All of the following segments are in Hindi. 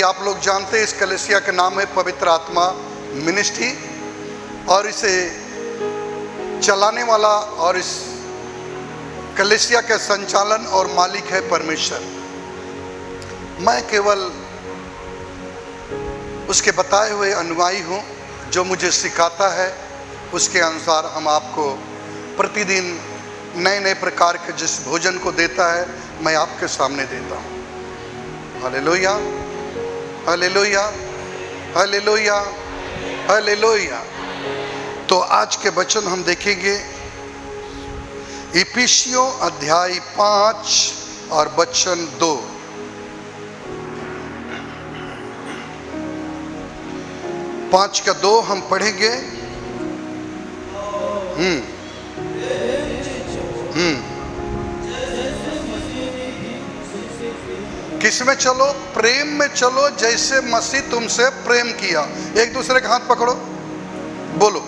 आप लोग जानते हैं इस कलीसिया का नाम है पवित्र आत्मा मिनिस्ट्री, और इसे चलाने वाला और इस कलीसिया का संचालन और मालिक है परमेश्वर। मैं केवल उसके बताए हुए अनुयायी हूँ। जो मुझे सिखाता है उसके अनुसार हम आपको प्रतिदिन नए नए प्रकार के जिस भोजन को देता है मैं आपके सामने देता हूँ। Hallelujah, hallelujah, hallelujah, hallelujah. तो आज के वचन हम देखेंगे इफिसियों अध्याय 5 और वचन 2। पाँच का 2 हम पढ़ेंगे। किस में चलो? प्रेम में चलो जैसे मसीह तुमसे प्रेम किया। एक दूसरे का हाथ पकड़ो, बोलो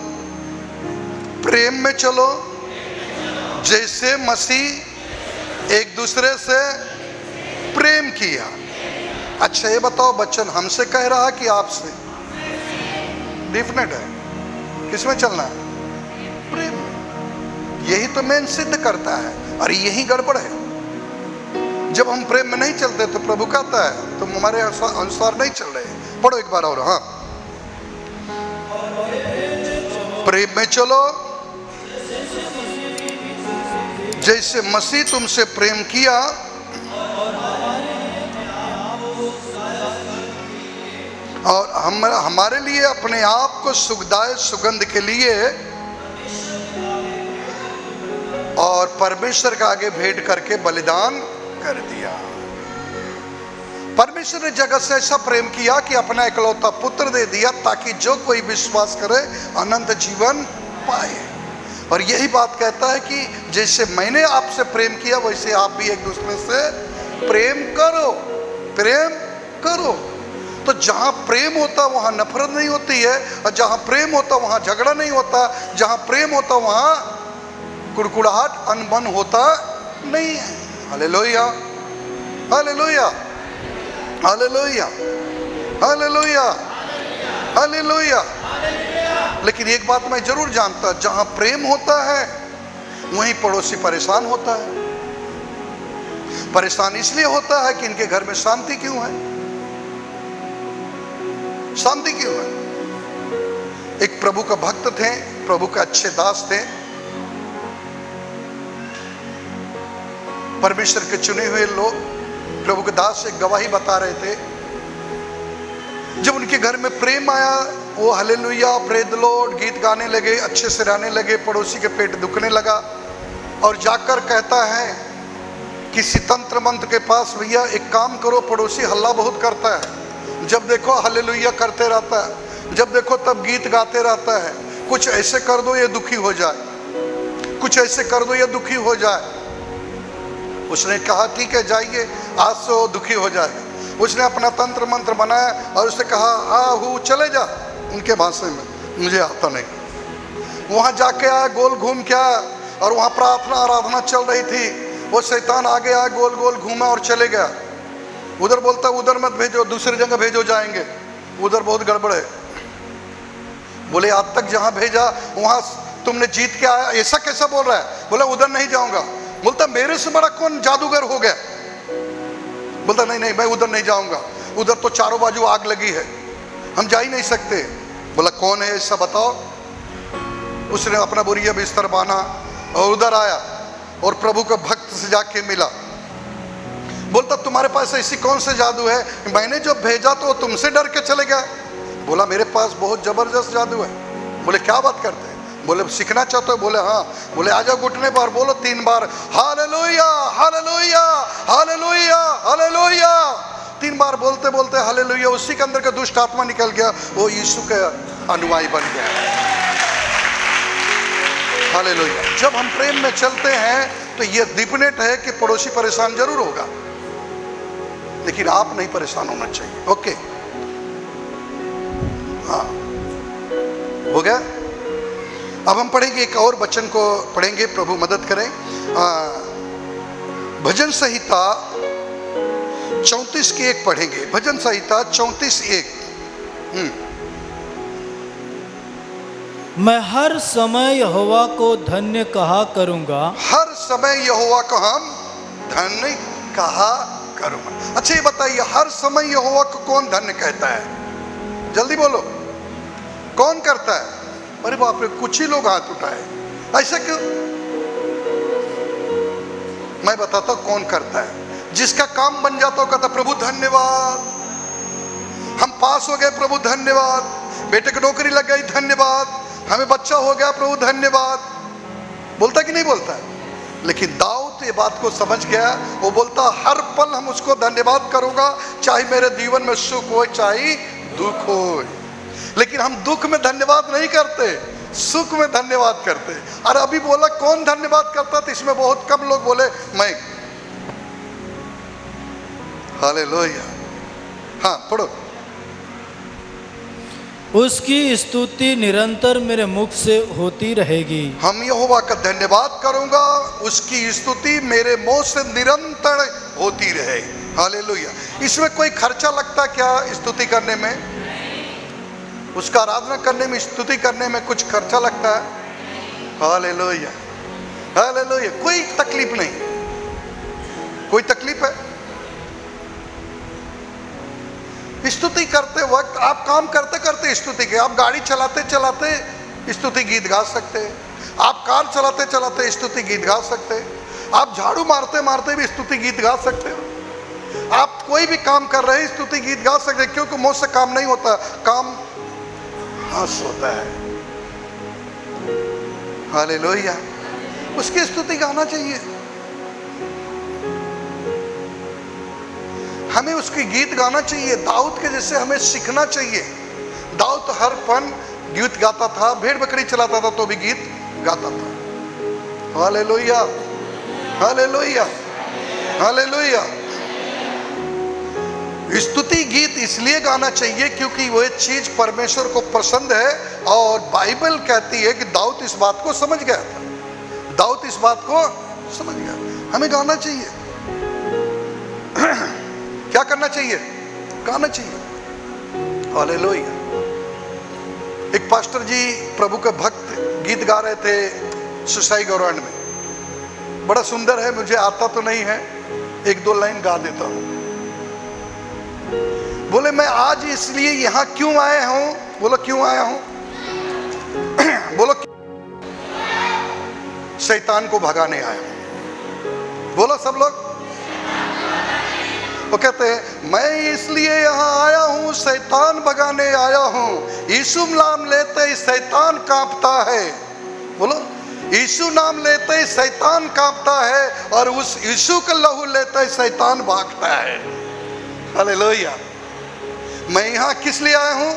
प्रेम में चलो जैसे मसीह एक दूसरे से प्रेम किया। अच्छा ये बताओ वचन हमसे कह रहा है कि आपसे? डिफरेंट है। किस में चलना है? प्रेम। यही तो मेन सिद्ध करता है। और यही गड़बड़ है। जब हम प्रेम में नहीं चलते तो प्रभु कहता है तुम हमारे अनुसार नहीं चल रहे। पढ़ो एक बार और। हाँ, प्रेम में चलो जैसे मसीह तुमसे प्रेम किया और हमारे लिए अपने आप को सुखदायक सुगंध के लिए और परमेश्वर के आगे भेंट करके बलिदान कर दिया। परमेश्वर ने जगत से ऐसा प्रेम किया कि अपना इकलौता पुत्र दे दिया ताकि जो कोई विश्वास करे अनंत जीवन पाए। और यही बात कहता है कि जैसे मैंने आपसे प्रेम किया वैसे आप भी एक दूसरे से प्रेम करो। प्रेम करो। तो जहां प्रेम होता वहां नफरत नहीं होती है, और जहां प्रेम होता वहां झगड़ा नहीं होता। जहां प्रेम होता वहां कुड़कुड़ाहट अनबन होता नहीं है। Hallelujah, hallelujah, hallelujah, hallelujah, hallelujah. लेकिन एक बात मैं जरूर जानता, जहां प्रेम होता है वहीं पड़ोसी परेशान होता है। परेशान इसलिए होता है कि इनके घर में शांति क्यों है? शांति क्यों है? एक प्रभु का भक्त थे, प्रभु के अच्छे दास थे, परमेश्वर के चुने हुए लोग। प्रभु के दास एक गवाही बता रहे थे, जब उनके घर में प्रेम आया वो हालेलुया प्रेज द लॉर्ड गीत गाने लगे, अच्छे से रहने लगे। पड़ोसी के पेट दुखने लगा और जाकर कहता है किसी तंत्र मंत्र के पास, भैया एक काम करो, पड़ोसी हल्ला बहुत करता है, जब देखो हालेलुया करते रहता है, जब देखो तब गीत गाते रहता है, कुछ ऐसे कर दो ये दुखी हो जाए, कुछ ऐसे कर दो ये दुखी हो जाए। उसने कहा ठीक है जाइए, आज से वो दुखी हो जाएगा। उसने अपना तंत्र मंत्र बनाया और उसने कहा आहू चले जा, उनके भाषा में, मुझे आता नहीं। वहाँ जाके आया, गोल घूम के आया और वहाँ प्रार्थना आराधना चल रही थी। वो शैतान आगे आया, गोल गोल घूमा और चले गया। उधर बोलता उधर मत भेजो, दूसरी जगह भेजो जाएंगे, उधर बहुत गड़बड़ है। बोले आज तक जहाँ भेजा वहाँ तुमने जीत के आया, ऐसा कैसा बोल रहा है? बोला उधर नहीं जाऊँगा। बोलता मेरे से बड़ा कौन जादूगर हो गया? बोलता नहीं नहीं मैं उधर नहीं जाऊंगा, उधर तो चारों बाजू आग लगी है, हम जा ही नहीं सकते। बोला कौन है ऐसा बताओ। उसने अपना बोरिया बिस्तर बांधा और उधर आया और प्रभु के भक्त से जाके मिला। बोलता तुम्हारे पास ऐसी कौन से जादू है, मैंने जो भेजा तो तुमसे डर के चले गया। बोला मेरे पास बहुत जबरदस्त जादू है। बोले क्या बात करते हैं? बोले सीखना चाहते हो? बोले हाँ। बोले आ जाओ, घुटने पर बोलो 3 बार हालेलुया, हालेलुया, हालेलुया, हालेलुया। 3 बार बोलते बोलते हालेलुया, उसी के अंदर का दुष्ट आत्मा निकल गया, वो यीशु के अनुयायी बन गया। हालेलुया। जब हम प्रेम में चलते हैं तो ये डिफिनेट है कि पड़ोसी परेशान जरूर होगा, लेकिन आप नहीं परेशान होना चाहिए। ओके, हाँ हो गया। अब हम पढ़ेंगे एक और वचन को पढ़ेंगे, प्रभु मदद करें। भजन संहिता 34 की 1 पढ़ेंगे। भजन संहिता 34:1। मैं हर समय यहोवा को धन्य कहा करूंगा। हर समय यहोवा को हम धन्य कहा करूंगा। अच्छा ये बताइए, हर समय यहोवा को कौन धन्य कहता है? जल्दी बोलो, कौन करता है? अरे बाप रे, कुछ ही लोग हाथ उठाए। ऐसा क्यों? मैं बताता हूं कौन करता है। जिसका काम बन जाता हो कहता प्रभु धन्यवाद, हम पास हो गए प्रभु धन्यवाद, बेटे की नौकरी लग गई धन्यवाद, हमें बच्चा हो गया प्रभु धन्यवाद। बोलता कि नहीं बोलता? लेकिन दाऊद ये बात को समझ गया, वो बोलता हर पल हम उसको धन्यवाद करूंगा, चाहे मेरे जीवन में सुख हो चाहे दुख हो। लेकिन हम दुख में धन्यवाद नहीं करते, सुख में धन्यवाद करते। और अभी बोला कौन धन्यवाद करता, तो इसमें बहुत कम लोग बोले मैं। हालेलुया। हाँ पढ़ो। उसकी स्तुति निरंतर मेरे मुख से होती रहेगी। हम यहोवा का धन्यवाद करूंगा, उसकी स्तुति मेरे मुंह से निरंतर होती रहे। हालेलुया। इसमें कोई खर्चा लगता क्या स्तुति करने में? उसका आराधना करने में, स्तुति करने में कुछ खर्चा लगता है? Hallelujah, hallelujah. कोई तकलीफ नहीं। कोई तकलीफ है? स्तुति करते वक्त आप काम करते करते स्तुति के, आप गाड़ी चलाते चलाते स्तुति गीत गा सकते, आप कार चलाते चलाते स्तुति गीत गा सकते, आप झाड़ू मारते मारते भी स्तुति गीत गा सकते हो, आप कोई भी काम कर रहे हैं स्तुति गीत गा सकते, क्योंकि मुंह से काम नहीं होता, काम हाथ से होता है। हालेलुया। उसकी स्तुति गाना चाहिए, हमें उसकी गीत गाना चाहिए। दाऊद के जैसे हमें सीखना चाहिए। दाऊद तो हर पल गीत गाता था, भेड़ बकरी चलाता था तो भी गीत गाता था। Hallelujah, hallelujah, hallelujah. स्तुति गीत इसलिए गाना चाहिए क्योंकि वह चीज परमेश्वर को पसंद है, और बाइबल कहती है कि दाऊद इस बात को समझ गया था। दाऊद इस बात को समझ गया। हमें गाना चाहिए। क्या करना चाहिए? गाना चाहिए। हालेलुया। एक पास्टर जी प्रभु के भक्त गीत गा रहे थे सुसाई ग्राउंड में, बड़ा सुंदर है, मुझे आता तो नहीं है, एक दो लाइन गा देता हूं। बोले मैं आज इसलिए यहां क्यों आया हूं? बोलो क्यों आया हूं? बोलो शैतान को भगाने आया हूं। बोलो सब लोग। वो कहते हैं मैं इसलिए यहाँ आया हूँ, शैतान भगाने आया हूँ। यीशु नाम लेते ही शैतान कांपता है। बोलो यीशु नाम लेते ही शैतान कांपता है, और उस यीशु का लहू लेते ही शैतान भागता है। हालेलुया। मैं यहाँ किस लिए आया हूँ?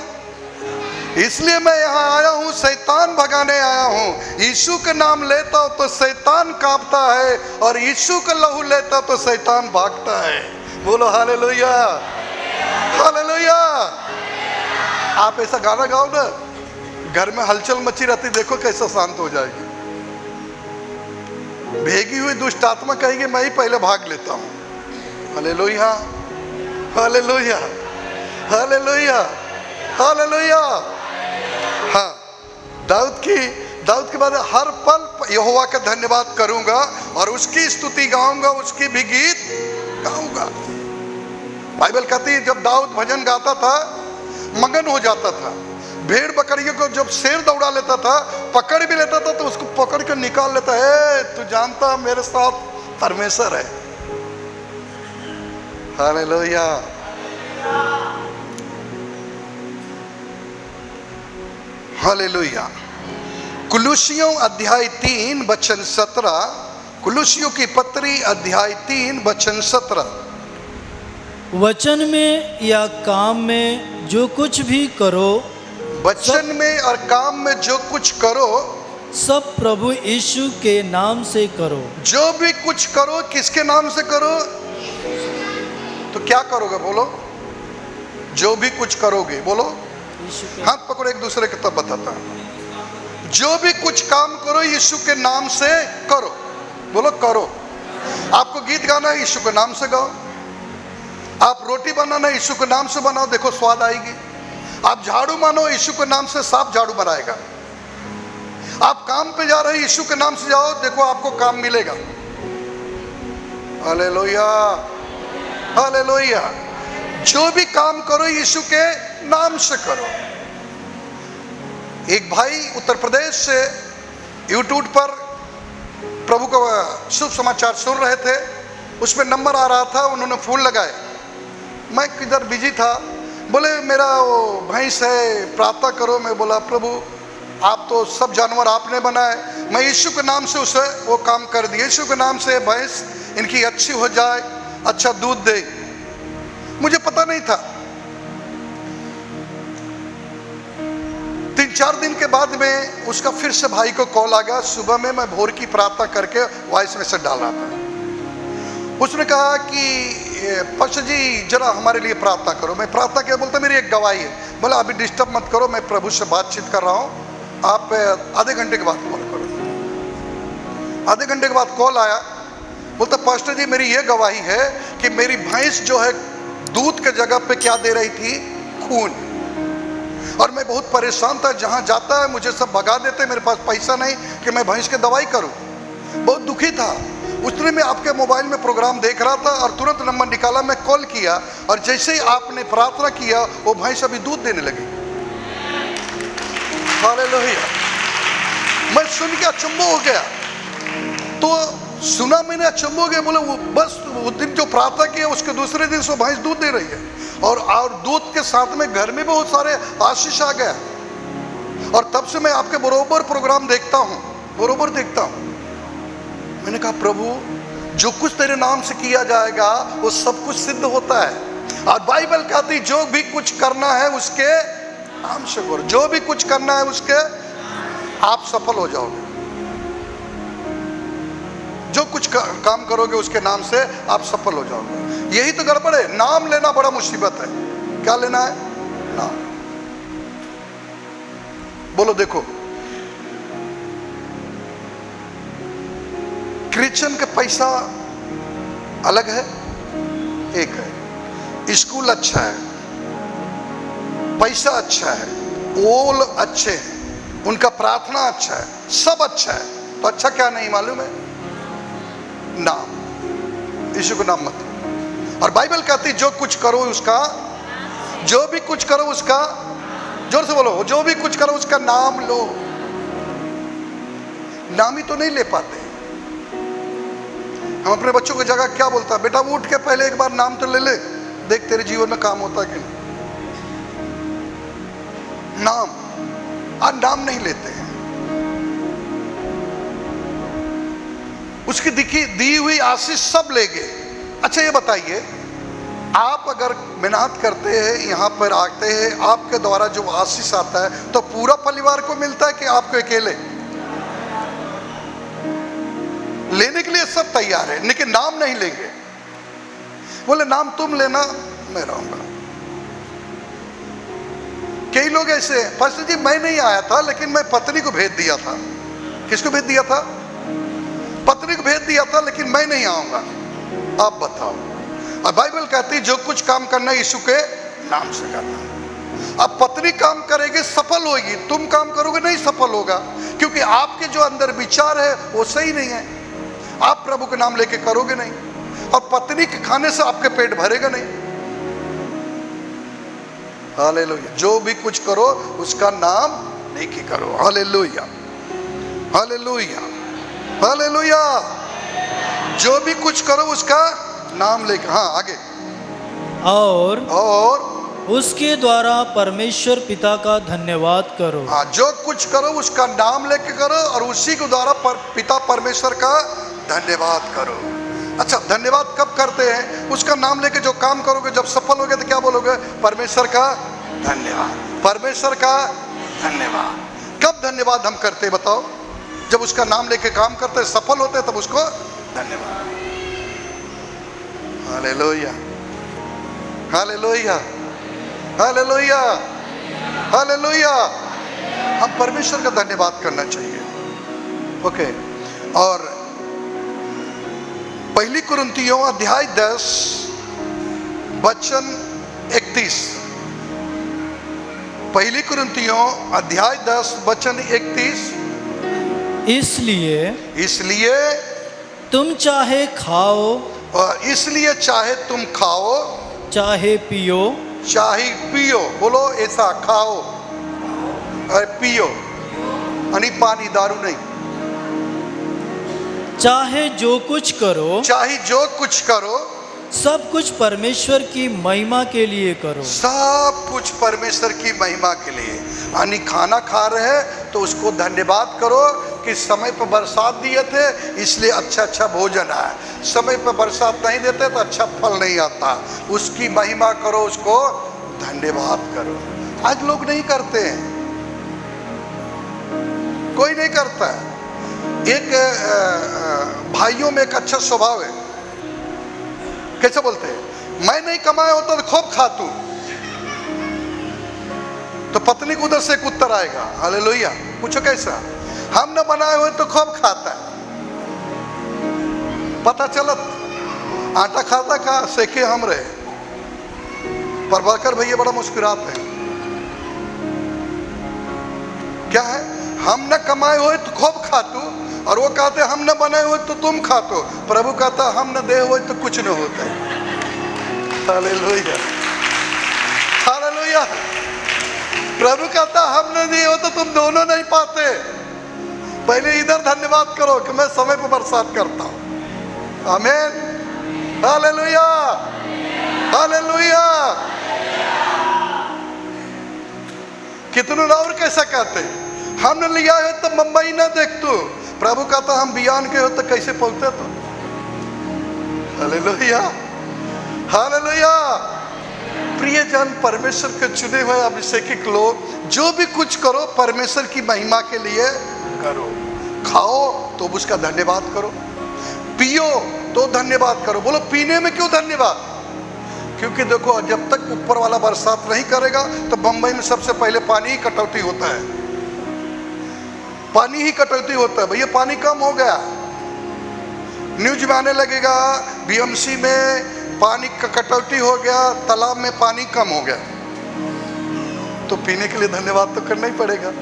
इसलिए मैं यहाँ आया हूँ, शैतान भगाने आया हूँ। यीशु का नाम लेता हूँ तो शैतान कांपता है, और यीशु का लहू लेता तो शैतान भागता है। बोलो हालेलुया, हालेलुया। आप ऐसा गाना गाओ ना, घर में हलचल मची रहती, देखो कैसा शांत हो जाएगी। भेगी हुई दुष्ट आत्मा कहेगी मैं ही पहले भाग लेता हूं। Hallelujah, hallelujah, hallelujah, hallelujah. हाँ, दाऊद के बाद हर पल यहोवा का धन्यवाद करूंगा, और उसकी स्तुति गाऊंगा, उसकी भी गीत गाऊंगा। बाइबल कहती है जब दाऊद भजन गाता था मगन हो जाता था। भेड़ बकरियों को जब शेर दौड़ा लेता था, पकड़ भी लेता था, तो उसको पकड़ कर निकाल लेता है, तू जानता मेरे साथ परमेश्वर है। हालेलुया। हालेलुया। कुलुसियों अध्याय 3 वचन 17, कुलुसियों की पत्री अध्याय 3 वचन 17। वचन में या काम में जो कुछ भी करो, वचन में और काम में जो कुछ करो, सब प्रभु यीशु के नाम से करो। जो भी कुछ करो किसके नाम से करो? तो क्या करोगे? बोलो जो भी कुछ करोगे। बोलो हाथ पकड़ो एक दूसरे के, तब बताता हूं। जो भी कुछ काम करो यीशु के नाम से करो। बोलो करो। आपको गीत गाना है, यीशु के नाम से गाओ। रोटी बनाना यीशु के नाम से बनाओ, देखो स्वाद आएगी। आप झाड़ू मानो, यीशु के नाम से साफ झाड़ू बनाएगा। आप काम पे जा रहे हैं, यीशु के नाम से जाओ, देखो आपको काम मिलेगा। Hallelujah, hallelujah. जो भी काम करो यीशु के नाम से करो। एक भाई उत्तर प्रदेश से यूट्यूब पर प्रभु का शुभ समाचार सुन रहे थे, उसमें नंबर आ रहा था, उन्होंने फूल लगाए। मैं किधर बिजी था, बोले मेरा वो भैंस है, प्रार्थना करो। मैं बोला प्रभु आप तो सब जानवर आपने बनाए, मैं यीशु के नाम से उसे वो काम कर दिया। यीशु के नाम से भैंस इनकी अच्छी हो जाए, अच्छा दूध दे। मुझे पता नहीं था। 3-4 दिन के बाद में उसका फिर से भाई को कॉल आ गया। सुबह में मैं भोर की प्रार्थना करके वॉइस मैसेज डाल रहा था। उसने कहा कि पास्टर जी जरा हमारे लिए प्रार्थना करो। मैं प्रार्थना क्या बोलता, मेरी एक गवाही है। बोला अभी डिस्टर्ब मत करो, मैं प्रभु से बातचीत कर रहा हूँ, आप आधे घंटे के बाद कॉल करो। आधे घंटे के बाद कॉल आया, बोलता पास्टर जी मेरी ये गवाही है कि मेरी भैंस जो है दूध के जगह पे क्या दे रही थी, खून। और मैं बहुत परेशान था, जहाँ जाता है मुझे सब भगा देते, मेरे पास पैसा नहीं कि मैं भैंस की दवाई करूँ। बहुत दुखी था। उसने मैं आपके मोबाइल में प्रोग्राम देख रहा था और तुरंत नंबर निकाला, मैं कॉल किया और जैसे ही आपने प्रार्थना किया वो भैंस अभी दूध देने लगी। हालेलुया। मैं सुन के अचंभव हो गया। तो सुना मैंने, अचंभव हो गया। बोले वो बस उस दिन जो प्रार्थना किया उसके दूसरे दिन से भैंस दूध दे रही है, और दूध के साथ में घर में बहुत सारे आशीष आ गया। और तब से मैं आपके बरोबर प्रोग्राम देखता हूँ, बरोबर देखता हूँ। मैंने कहा प्रभु जो कुछ तेरे नाम से किया जाएगा वो सब कुछ सिद्ध होता है। और बाइबल कहती जो भी कुछ करना है उसके नाम से करो, जो भी कुछ करना है उसके, आप सफल हो जाओगे। जो कुछ काम करोगे उसके नाम से आप सफल हो जाओगे। यही तो गड़बड़ है, नाम लेना बड़ा मुसीबत है। क्या लेना है? नाम। बोलो देखो, क्रिश्चियन का पैसा अलग है, एक है। स्कूल अच्छा है, पैसा अच्छा है, ओल अच्छे हैं, उनका प्रार्थना अच्छा है, सब अच्छा है। तो अच्छा क्या नहीं मालूम है? नाम। यीशु को नाम मत। और बाइबल कहती जो कुछ करो उसका, जो भी कुछ करो उसका, जोर से बोलो, जो भी कुछ करो उसका नाम लो। नाम ही तो नहीं ले पाते। हम अपने बच्चों की जगह क्या बोलता है, बेटा वो उठ के पहले एक बार नाम तो ले ले, देख तेरे जीवन में काम होता है कि नहीं। नाम, आज नाम नहीं लेते हैं। उसकी दी हुई आशीष सब ले गए। अच्छा ये बताइए, आप अगर मेहनत करते हैं, यहाँ पर आते हैं, आपके द्वारा जो आशीष आता है तो पूरा परिवार को मिलता है कि आपको अकेले? लेने के लिए सब तैयार है, लेकिन नाम नहीं लेंगे। बोले नाम तुम लेना, मैं रहूंगा। कई लोग ऐसे, पास्टर जी मैं नहीं आया था लेकिन मैं पत्नी को भेज दिया था। किसको भेज दिया था? पत्नी को भेज दिया था, लेकिन मैं नहीं आऊंगा। आप बताओ। और बाइबल कहती है जो कुछ काम करना है यीशु के नाम से करना। अब पत्नी काम करेगी सफल होगी, तुम काम करोगे नहीं सफल होगा, क्योंकि आपके जो अंदर विचार है वो सही नहीं है। आप प्रभु के नाम लेके करोगे नहीं, और पत्नी के खाने से आपके पेट भरेगा नहीं। हालेलुया। जो भी कुछ करो उसका नाम लेके करो। Hallelujah, hallelujah, hallelujah. जो भी कुछ करो उसका नाम लेके। हाँ आगे। और उसके द्वारा परमेश्वर पिता का धन्यवाद करो। हाँ, जो कुछ करो उसका नाम लेके करो और उसी के द्वारा पिता परमेश्वर का धन्यवाद करो। अच्छा, धन्यवाद कब करते हैं? उसका नाम लेके जो काम करोगे, जब सफल होगे तो क्या बोलोगे? परमेश्वर का धन्यवाद, परमेश्वर का धन्यवाद। कब धन्यवाद हम करते हैं बताओ? जब उसका नाम लेके काम करते, सफल होते, तब उसको धन्यवाद। Hallelujah, hallelujah, hallelujah, hallelujah. हम परमेश्वर का धन्यवाद करना चाहिए। ओके। और पहली कुरिन्थियों अध्याय 10 वचन 31, पहली कुरिन्थियों अध्याय 10 वचन 31। इसलिए तुम चाहे खाओ, और इसलिए चाहे तुम खाओ, चाहे पियो, बोलो ऐसा, खाओ और पियो, यानी पानी दारू नहीं, चाहे जो कुछ करो, सब कुछ परमेश्वर की महिमा के लिए करो। सब कुछ परमेश्वर की महिमा के लिए, यानी खाना खा रहे हैं तो उसको धन्यवाद करो कि समय पर बरसात दिए थे इसलिए अच्छा भोजन है, समय पर बरसात नहीं देते तो अच्छा फल नहीं आता, उसकी महिमा करो, उसको धन्यवाद करो। आज लोग नहीं करते हैं, कोई नहीं करता है। एक भाइयों में एक अच्छा स्वभाव है, कैसे बोलते हैं, मैं नहीं कमाया होता तो खूब खा तू, तो पत्नी को उधर से एक उत्तर आएगा, हालेलुया। पूछो कैसा, हम न बनाए हुए तो खूब खाता है, पता चलत आटा खाता का सेके हम रहे। प्रभाकर भैया बड़ा मुस्कुराते हैं, क्या है, हम न कमाए हुए तो खूब खा तू, और वो कहते हम न बनाए हुए तो तुम खा तो। प्रभु कहता हम न दे हुए तो कुछ न होता है। Hallelujah, hallelujah. प्रभु कहता हम न दिए हो तो तुम दोनों नहीं पाते। पहले इधर धन्यवाद करो कि मैं समय पर बरसात करता हूं। आमीन, हालेलुया, हालेलुया। कितने और कैसा कहते, हमने लिया है तो मुंबई ना देख तू। प्रभु कहता हम बियान के हो तो कैसे पहुंचते तो। Hallelujah, hallelujah. प्रियजन, परमेश्वर के चुने हुए अभिषेकित लोग, जो भी कुछ करो परमेश्वर की महिमा के लिए करो। खाओ तो उसका धन्यवाद करो, पियो तो धन्यवाद करो। बोलो पीने में क्यों धन्यवाद, क्योंकि देखो जब तक ऊपर वाला बरसात नहीं करेगा तो बंबई में सबसे पहले पानी ही कटौती होता है, पानी ही कटौती होता है। भैया पानी कम हो गया, न्यूज में आने लगेगा बीएमसी में पानी का कटौती हो गया, तालाब में पानी कम हो गया, तो पीने के लिए धन्यवाद तो करना ही पड़ेगा।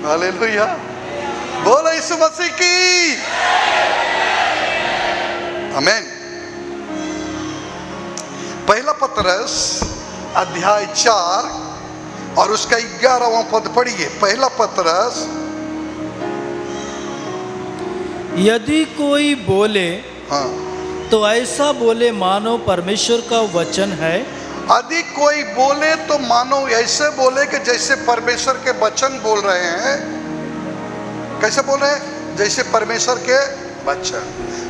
हालेलुया, बोलो यीशु मसीह की आमीन। पहला पतरस अध्याय 4 और उसका 11वां पद पढ़िए। पहला पतरस, यदि कोई बोले हाँ, तो ऐसा बोले मानो परमेश्वर का वचन है। यदि कोई बोले तो मानो ऐसे बोले कि जैसे परमेश्वर के वचन बोल रहे हैं। कैसे बोल रहे हैं, जैसे परमेश्वर के वचन।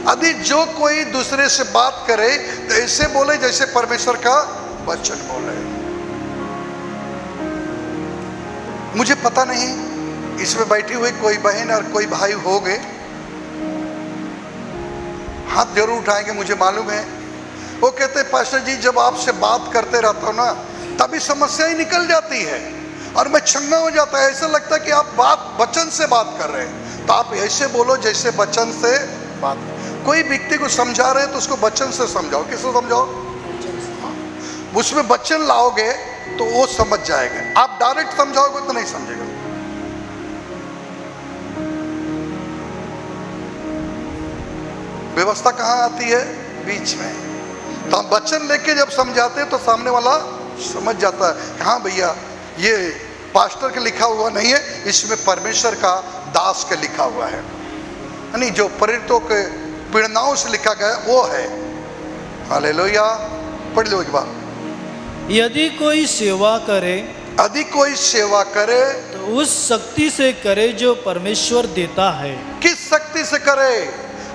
यदि जो कोई दूसरे से बात करे तो ऐसे बोले जैसे परमेश्वर का वचन बोले। मुझे पता नहीं इसमें बैठी हुई कोई बहन और कोई भाई हो गए, हाथ जरूर उठाएंगे, मुझे मालूम है। वो कहते हैं पास्टर जी जब आपसे बात करते रहता हूँ ना तभी समस्या ही निकल जाती है और मैं छंगा हो जाता है, ऐसा लगता है कि आप बात वचन से बात कर रहे हैं। तो आप ऐसे बोलो जैसे वचन से बात। कोई व्यक्ति को समझा रहे हैं तो उसको वचन से समझाओ। किसको समझाओ, उसमें वचन लाओगे तो वो समझ जाएगा। आप डायरेक्ट समझाओगे तो नहीं समझेगा। व्यवस्था कहाँ आती है, बीच में। तो हम वचन लेके जब समझाते हैं तो सामने वाला समझ जाता है, हाँ भैया ये पास्टर के लिखा हुआ नहीं है, इसमें परमेश्वर का दास के लिखा हुआ है, यानी जो प्रेरितों के प्रेरणाओं से लिखा गया वो है। हालेलुया, पढ़ लो एक बार। यदि कोई सेवा करे, यदि कोई सेवा करे तो उस शक्ति से करे जो परमेश्वर देता है। किस शक्ति से करे,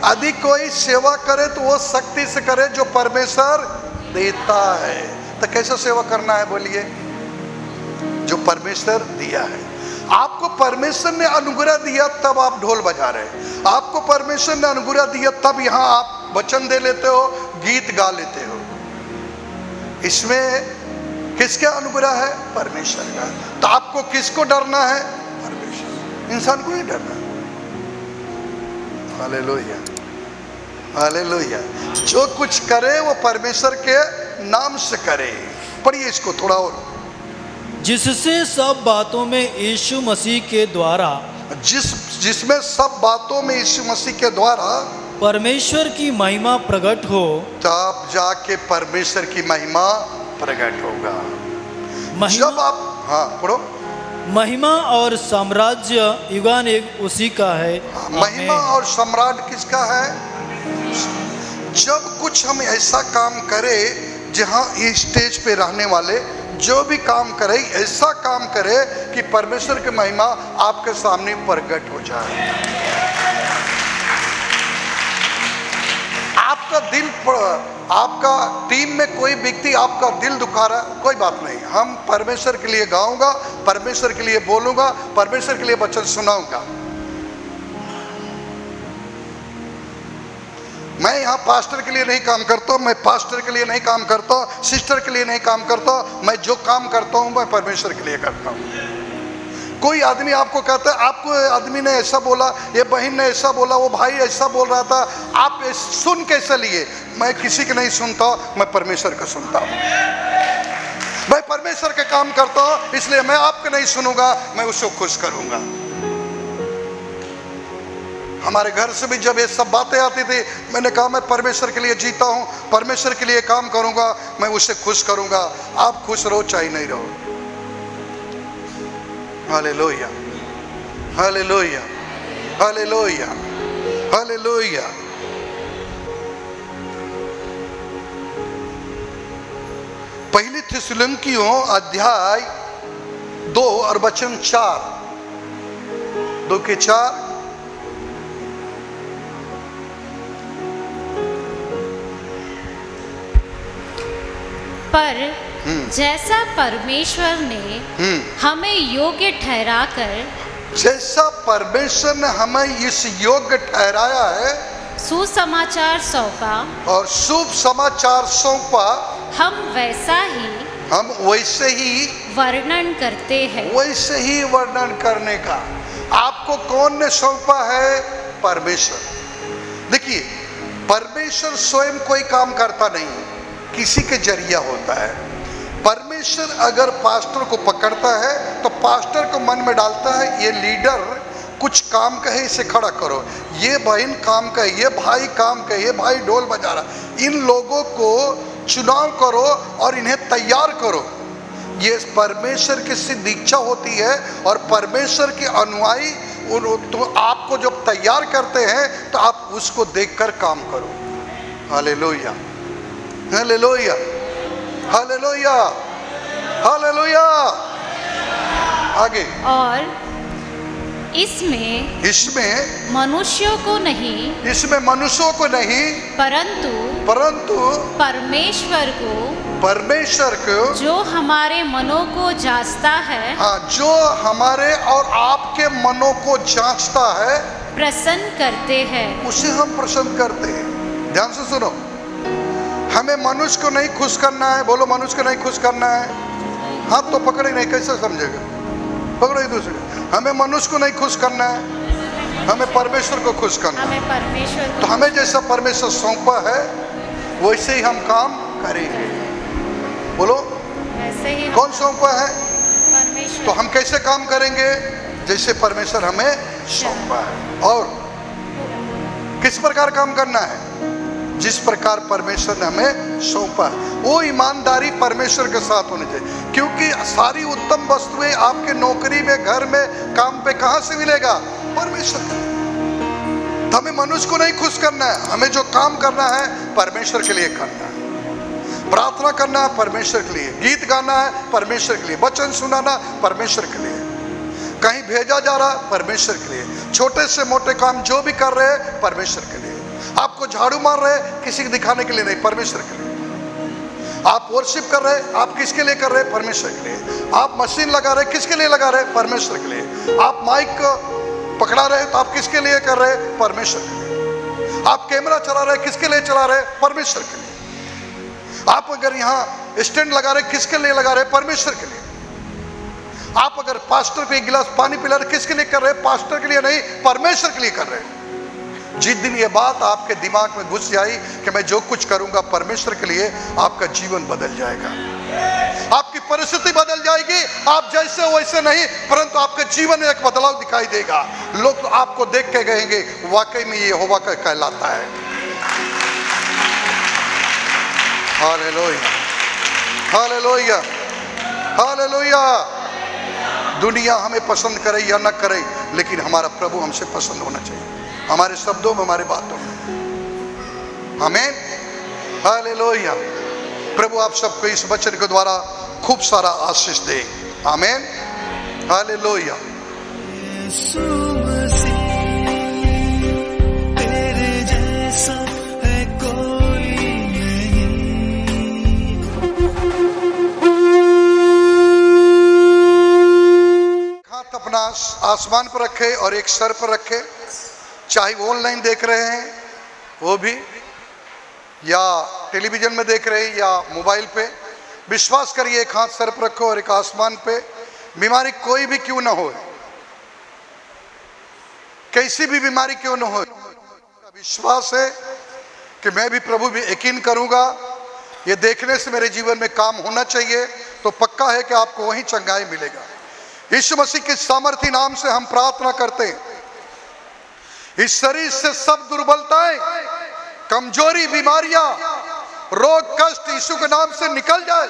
यदि कोई सेवा करे तो वो शक्ति से करे जो परमेश्वर देता है। तो कैसे सेवा करना है बोलिए, जो परमेश्वर दिया है। आपको परमेश्वर ने अनुग्रह दिया तब आप ढोल बजा रहे, आपको परमेश्वर ने अनुग्रह दिया तब यहाँ आप वचन दे लेते हो, गीत गा लेते हो। इसमें किसका अनुग्रह है, परमेश्वर का। तो आपको किसको डरना है, परमेश्वर, इंसान को नहीं डरना। Hallelujah, hallelujah. जो कुछ करे वो परमेश्वर के नाम से करे। पढ़िए इसको थोड़ा और। जिससे सब बातों में यीशु मसीह के द्वारा जिसमें सब बातों में यीशु मसीह के द्वारा परमेश्वर की महिमा प्रकट हो, तब जाके परमेश्वर की महिमा प्रकट होगा। जब आप, हाँ पढ़ो। महिमा और साम्राज्य युगानुयुग उसी का है। महिमा और सम्राट किसका है? जब कुछ हम ऐसा काम करें जहाँ इस स्टेज पे रहने वाले जो भी काम करे, ऐसा काम करे कि परमेश्वर की महिमा आपके सामने प्रकट हो जाए। आपका दिल, आपका टीम में कोई व्यक्ति आपका दिल दुखा रहा, कोई बात नहीं, हम परमेश्वर के लिए गाऊंगा, परमेश्वर के लिए बोलूंगा, परमेश्वर के लिए वचन सुनाऊंगा। मैं यहाँ पास्टर के लिए नहीं काम करता, मैं पास्टर के लिए नहीं काम करता, सिस्टर के लिए नहीं काम करता, मैं जो काम करता हूँ मैं परमेश्वर के लिए करता हूँ। कोई आदमी आपको कहता है, आपको आदमी ने ऐसा बोला, ये बहन ने ऐसा बोला, वो भाई ऐसा बोल रहा था, आप सुन कैसे लिए? मैं किसी के नहीं सुनता, मैं परमेश्वर का सुनता हूँ। मैं परमेश्वर के काम करता हूँ, इसलिए मैं आपके नहीं सुनूंगा, मैं उसको खुश करूंगा। हमारे घर से भी जब ये सब बातें आती थी, मैंने कहा मैं परमेश्वर के लिए जीता हूँ, परमेश्वर के लिए काम करूंगा, मैं उसे खुश करूंगा। आप खुश रहो चाहे नहीं रहो। Hallelujah, hallelujah, hallelujah, hallelujah. पहली थिस्सलुनीकियों अध्याय 2 और वचन 4, 2 के 4। पर जैसा परमेश्वर ने हमें योग्य ठहराकर, जैसा परमेश्वर ने हमें इस योग्य ठहराया है, सुसमाचार सौंपा और शुभ समाचार सौंपा, हम वैसे ही वर्णन करते हैं। वैसे ही वर्णन करने का आपको कौन ने सौंपा है? परमेश्वर। देखिए, परमेश्वर स्वयं कोई काम करता नहीं, किसी के जरिया होता है। परमेश्वर अगर पास्टर को पकड़ता है तो पास्टर को मन में डालता है, ये लीडर कुछ काम कहे इसे खड़ा करो, ये बहन काम कहे, ये भाई काम कहे, ये भाई ढोल बजा रहा, इन लोगों को चुनाव करो और इन्हें तैयार करो। ये परमेश्वर की सिद्ध इच्छा होती है, और परमेश्वर के अनुयायी तो आपको जब तैयार करते हैं तो आप उसको देखकर काम करो। Hallelujah, hallelujah, hallelujah, hallelujah. आगे, और इसमें मनुष्यों को नहीं, परंतु परमेश्वर को जो हमारे मनों को जांचता है, हाँ, जो हमारे और आपके मनों को जांचता है, प्रसन्न करते हैं, उसे हम प्रसन्न करते हैं। ध्यान से सुनो, हमें मनुष्य को नहीं खुश करना है। बोलो, मनुष्य को नहीं खुश करना है। हाथ तो पकड़े नहीं, कैसे समझेगा? पकड़ो एक दूसरे। हमें मनुष्य को नहीं खुश करना है, हमें परमेश्वर को खुश करना है। तो हमें जैसा परमेश्वर सौंपा है वैसे ही हम काम करेंगे। बोलो, वैसे ही कौन सौंपा है? परमेश्वर। तो हम कैसे काम करेंगे? जैसे परमेश्वर हमें सौंपा है। और किस प्रकार काम करना है? जिस प्रकार परमेश्वर ने हमें सौंपा है। वो ईमानदारी परमेश्वर के साथ होनी चाहिए, क्योंकि सारी उत्तम वस्तुएं आपके नौकरी में, घर में, काम पे कहाँ से मिलेगा? परमेश्वर के। तो हमें मनुष्य को नहीं खुश करना है, हमें जो काम करना है परमेश्वर के लिए करना है। प्रार्थना करना है परमेश्वर के लिए, गीत गाना है परमेश्वर के लिए, वचन सुनाना परमेश्वर के लिए, कहीं भेजा जा रहा परमेश्वर के लिए, छोटे से मोटे काम जो भी कर रहे हैं परमेश्वर के लिए। आपको झाड़ू मार रहे हैं किसी को दिखाने के लिए नहीं, परमेश्वर के लिए। आप वर्शिप कर रहे हैं, आप किसके लिए कर रहे हैं? परमेश्वर के लिए। आप मशीन लगा रहे हैं, किसके लिए लगा रहे हैं? परमेश्वर के लिए। आप माइक पकड़ा रहे हैं तो आप किसके लिए कर रहे हैं? परमेश्वर के लिए। आप कैमरा चला रहे हैं, किसके लिए चला रहे हैं? परमेश्वर के लिए। आप अगर यहाँ स्टैंड लगा रहे, किसके लिए लगा रहे? परमेश्वर के लिए। आप अगर पास्टर को एक गिलास पानी पिला रहे, किसके लिए कर रहे? पास्टर के लिए नहीं, परमेश्वर के लिए कर रहे हैं। जिस दिन ये बात आपके दिमाग में घुस जाए कि मैं जो कुछ करूंगा परमेश्वर के लिए, आपका जीवन बदल जाएगा, आपकी परिस्थिति बदल जाएगी। आप जैसे हो वैसे नहीं, परंतु आपके जीवन में एक बदलाव दिखाई देगा। लोग तो आपको देख के कहेंगे वाकई में ये यहोवा का कहलाता है। Hallelujah, hallelujah, hallelujah. दुनिया हमें पसंद करे या न करे, लेकिन हमारा प्रभु हमसे पसंद होना चाहिए, हमारे शब्दों में, हमारे बातों में। आमीन, हालेलुया। प्रभु आप सबको इस वचन के द्वारा खूब सारा आशीष दे। आमीन, हालेलुया। तेरे जैसा है कोई नहीं। हाथ अपना आसमान पर रखे और एक सर पर रखे, चाहे वो ऑनलाइन देख रहे हैं वो भी, या टेलीविजन में देख रहे हैं या मोबाइल पे। विश्वास करिए, एक हाथ सर पर रखो और एक आसमान पे। बीमारी कोई भी क्यों ना हो, कैसी भी बीमारी क्यों ना हो, विश्वास है कि मैं भी प्रभु भी यकीन करूंगा, ये देखने से मेरे जीवन में काम होना चाहिए, तो पक्का है कि आपको वही चंगाई मिलेगा। यीशु मसीह के सामर्थी नाम से हम प्रार्थना करते हैं, इस शरीर से सब दुर्बलताएं, कमजोरी, बीमारियां, रोग, कष्ट यीशु के नाम से निकल जाए।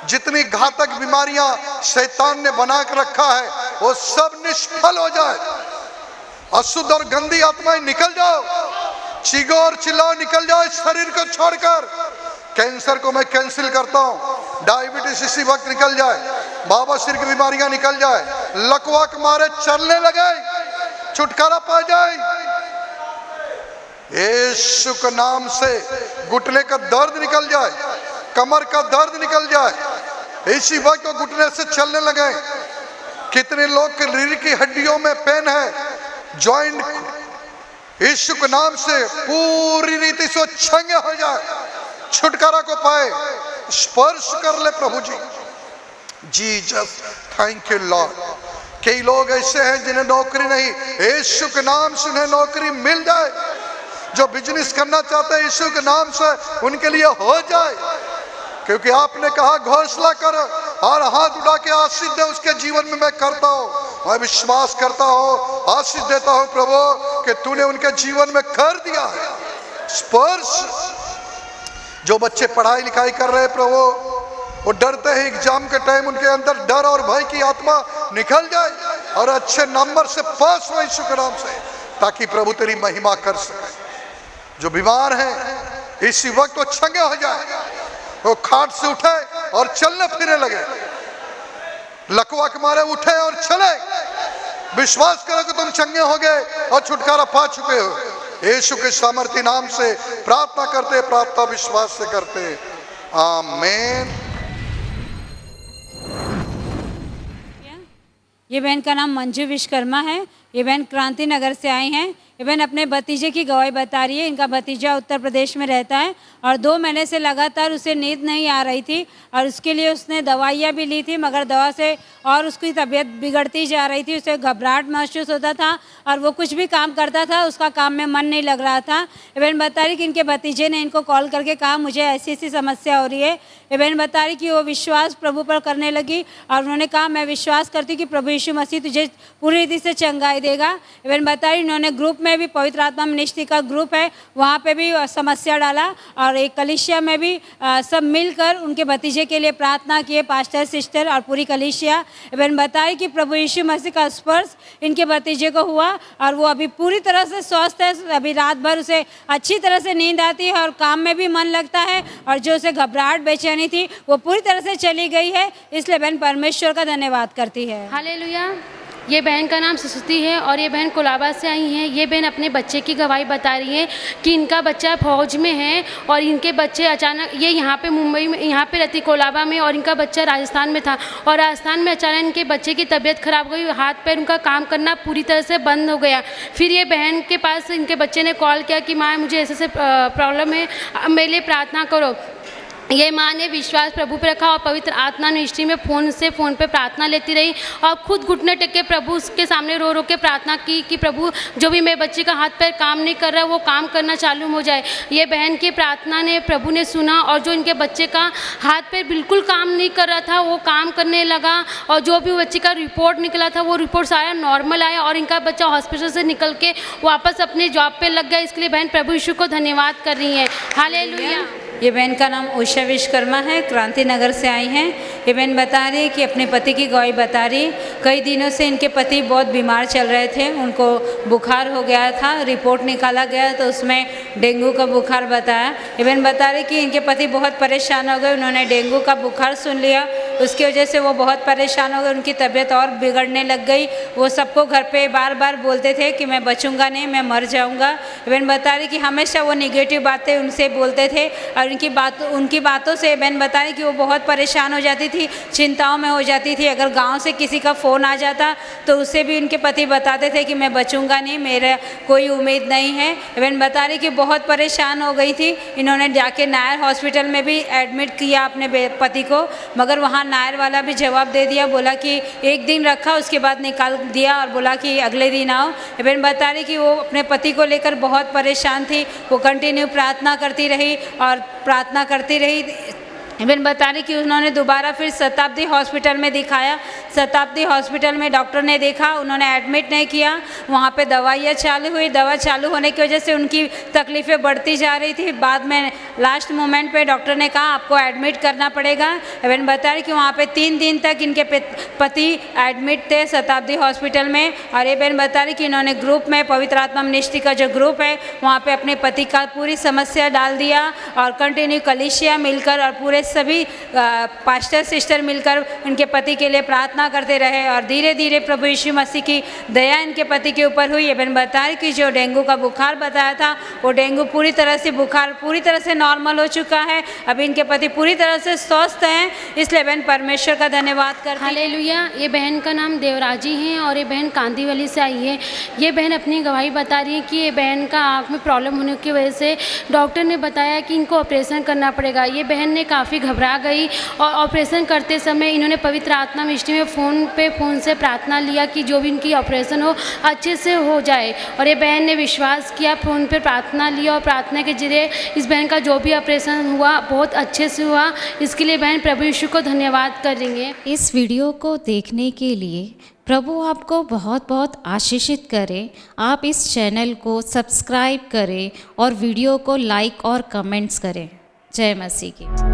जितनी घातक बीमारियां शैतान ने बना कर रखा है वो सब निष्फल हो जाए। अशुद्ध और गंदी आत्माएं निकल जाओ, चीखो और चिल्लाओ, निकल जाओ इस शरीर को छोड़कर। कैंसर को मैं कैंसिल करता हूं, डायबिटीज इसी वक्त निकल जाए, बवासीर की बीमारियां निकल जाए, लकवा के मारे चलने लगे, छुटकारा पा जाए यीशु के नाम से। घुटने का दर्द निकल जाए, कमर का दर्द निकल जाए, इसी वक्त वो घुटने से चलने लगे। कितने लोग के रीढ़ की हड्डियों में पेन है, जॉइंट, यीशु के नाम से पूरी रीति से छंगे हो जाए, छुटकारा को पाए। स्पर्श कर ले प्रभु जी, जीसस, थैंक यू लॉर्ड। कई लोग ऐसे हैं जिन्हें नौकरी नहीं, यीशु के नाम से उन्हें नौकरी मिल जाए। जो बिजनेस करना चाहते हैं यीशु के नाम से उनके लिए हो जाए, क्योंकि आपने कहा घोषणा करो और हाथ उठा के आशीष दे, उसके जीवन में मैं करता हूं। मैं विश्वास करता हूं, आशीष देता हूं प्रभु कि तूने उनके जीवन में कर दिया है स्पर्श। जो बच्चे पढ़ाई लिखाई कर रहे हैं प्रभु, वो डरते हैं एग्जाम के टाइम, उनके अंदर डर और भय की आत्मा निकल जाए और अच्छे नंबर से पास हो यीशु के नाम से, ताकि प्रभु तेरी महिमा कर सके। जो बीमार हैं इसी वक्त वो चंगे हो जाए, वो खाट से उठे और चलने फिरने लगे, लकवा के मारे उठे और चले। विश्वास करो कि तुम चंगे हो गए और छुटकारा पा चुके हो। यीशु के सामर्थी नाम से प्रार्थना करते, प्रार्थना विश्वास से करते, आमीन। ये बहन का नाम मंजू विश्वकर्मा है। ये बहन क्रांति नगर से आई हैं। ये बहन अपने भतीजे की गवाही बता रही है। इनका भतीजा उत्तर प्रदेश में रहता है और 2 महीने से लगातार उसे नींद नहीं आ रही थी और उसके लिए उसने दवाइयाँ भी ली थी, मगर दवा से और उसकी तबीयत बिगड़ती जा रही थी। उसे घबराहट महसूस होता था और वो कुछ भी काम करता था उसका काम में मन नहीं लग रहा था। ये बहन बता रही कि इनके भतीजे ने इनको कॉल करके कहा मुझे ऐसी ऐसी समस्या हो रही है। ये बहन बता रही कि वो विश्वास प्रभु पर करने लगी और उन्होंने कहा मैं विश्वास करती हूँ कि प्रभु यीशु मसीह तुझे पूरी रीति से चंगाई देगा। ये बहन बता रही उन्होंने ग्रुप में भी, पवित्र आत्मा मिनिस्ट्री का ग्रुप है, वहाँ पे भी समस्या डाला और एक कलीसिया में भी सब मिलकर उनके भतीजे के लिए प्रार्थना किए, पास्टर, सिस्टर और पूरी कलीसिया। बहन बताई कि प्रभु यीशु मसीह का स्पर्श इनके भतीजे को हुआ और वो अभी पूरी तरह से स्वस्थ है। अभी रात भर उसे अच्छी तरह से नींद आती है और काम में भी मन लगता है और जो उसे घबराहट बेचैनी थी वो पूरी तरह से चली गई है। इसलिए बहन परमेश्वर का धन्यवाद करती है। हालेलुया। ये बहन का नाम सरस्वती है और ये बहन कोलाबा से आई हैं। ये बहन अपने बच्चे की गवाही बता रही है कि इनका बच्चा फौज में है और इनके बच्चे अचानक, ये यहाँ पे मुंबई में, यहाँ पे रहती कोलाबा में, और इनका बच्चा राजस्थान में था और राजस्थान में अचानक इनके बच्चे की तबीयत खराब हो गई, हाथ पैर उनका काम करना पूरी तरह से बंद हो गया। फिर ये बहन के पास इनके बच्चे ने कॉल किया कि माँ मुझे ऐसे प्रॉब्लम है, मेरे लिए प्रार्थना करो। ये माँ ने विश्वास प्रभु पे रखा और पवित्र आत्मा निष्ठि में फ़ोन पे प्रार्थना लेती रही और खुद घुटने टेक के प्रभु के सामने रो रो के प्रार्थना की कि प्रभु जो भी मेरे बच्चे का हाथ पैर काम नहीं कर रहा वो काम करना चालू हो जाए। ये बहन की प्रार्थना ने प्रभु ने सुना और जो इनके बच्चे का हाथ पैर बिल्कुल काम नहीं कर रहा था वो काम करने लगा और जो भी बच्चे का रिपोर्ट निकला था वो रिपोर्ट सारा नॉर्मल आया और इनका बच्चा हॉस्पिटल से निकल के वापस अपने जॉब पे लग गया। इसके लिए बहन प्रभु यीशु को धन्यवाद कर रही हैं। हालेलुया। ये बहन का नाम उषा विश्वकर्मा है, क्रांति नगर से आई हैं। ये बहन बता रही है कि अपने पति की गवाही बता रही, कई दिनों से इनके पति बहुत बीमार चल रहे थे, उनको बुखार हो गया था, रिपोर्ट निकाला गया तो उसमें डेंगू का बुखार बताया। ये बहन बता रही कि इनके पति बहुत परेशान हो गए, उन्होंने डेंगू का बुखार सुन लिया, उसकी वजह से वो बहुत परेशान हो गए, उनकी तबीयत और बिगड़ने लग गई। वो सबको घर पे बार बार बोलते थे कि मैं बचूंगा नहीं, मैं मर जाऊंगा। ये बहन बता रही कि हमेशा वो निगेटिव बातें उनसे बोलते थे और उनकी बातों से बहन बता रही कि वो बहुत परेशान हो जाती थी, चिंताओं में हो जाती थी। अगर गांव से किसी का फ़ोन आ जाता तो उससे भी उनके पति बताते थे कि मैं बचूंगा नहीं, मेरा कोई उम्मीद नहीं है। बहन बता रही कि बहुत परेशान हो गई थी। इन्होंने जाके नायर हॉस्पिटल में भी एडमिट किया अपने पति को, मगर वहाँ नायर वाला भी जवाब दे दिया, बोला कि एक दिन रखा उसके बाद निकाल दिया और बोला कि अगले दिन आओ। बहन बता रही कि वो अपने पति को लेकर बहुत परेशान थी, वो कंटिन्यू प्रार्थना करती रही और प्रार्थना करती रही। इवन बता रही कि उन्होंने दोबारा फिर शताब्दी हॉस्पिटल में दिखाया। शताब्दी हॉस्पिटल में डॉक्टर ने देखा, उन्होंने एडमिट नहीं किया, वहाँ पे दवाइयाँ चालू हुई। दवा चालू होने की वजह से उनकी तकलीफ़ें बढ़ती जा रही थी। बाद में लास्ट मोमेंट पे डॉक्टर ने कहा आपको एडमिट करना पड़ेगा। इवन बता रही कि वहाँ पे 3 दिन तक इनके पति एडमिट थे शताब्दी हॉस्पिटल में। और ये बहन बता रही कि इन्होंने ग्रुप में पवित्र आत्मा मिनिस्ट्री का जो ग्रुप है वहाँ पर अपने पति का पूरी समस्या डाल दिया और कंटिन्यू कलीसिया मिलकर और पूरे सभी पास्टर सिस्टर मिलकर उनके पति के लिए प्रार्थना करते रहे और धीरे धीरे प्रभु यीशु मसीह की दया इनके पति के ऊपर हुई। ये बहन बता रही कि जो डेंगू का बुखार बताया था वो डेंगू पूरी तरह से बुखार पूरी तरह से नॉर्मल हो चुका है। अभी इनके पति पूरी तरह से स्वस्थ हैं, इसलिए बहन परमेश्वर का धन्यवाद करती है। हालेलुया। ये बहन का नाम देवराजी हैं और ये बहन कांदीवली से आई है। ये बहन अपनी गवाही बता रही है कि ये बहन का आँख में प्रॉब्लम होने की वजह से डॉक्टर ने बताया कि इनको ऑपरेशन करना पड़ेगा। ये बहन ने काफ़ी घबरा गई और ऑपरेशन करते समय इन्होंने पवित्र आत्मा मिनिस्ट्री में फ़ोन से प्रार्थना लिया कि जो भी इनकी ऑपरेशन हो अच्छे से हो जाए। और ये बहन ने विश्वास किया, फ़ोन पे प्रार्थना लिया और प्रार्थना के जरिए इस बहन का जो भी ऑपरेशन हुआ बहुत अच्छे से हुआ। इसके लिए बहन प्रभु यीशु को धन्यवाद करेंगे। इस वीडियो को देखने के लिए प्रभु आपको बहुत बहुत आशीषित करे। आप इस चैनल को सब्सक्राइब करें और वीडियो को लाइक और कमेंट्स करें। जय मसीह की।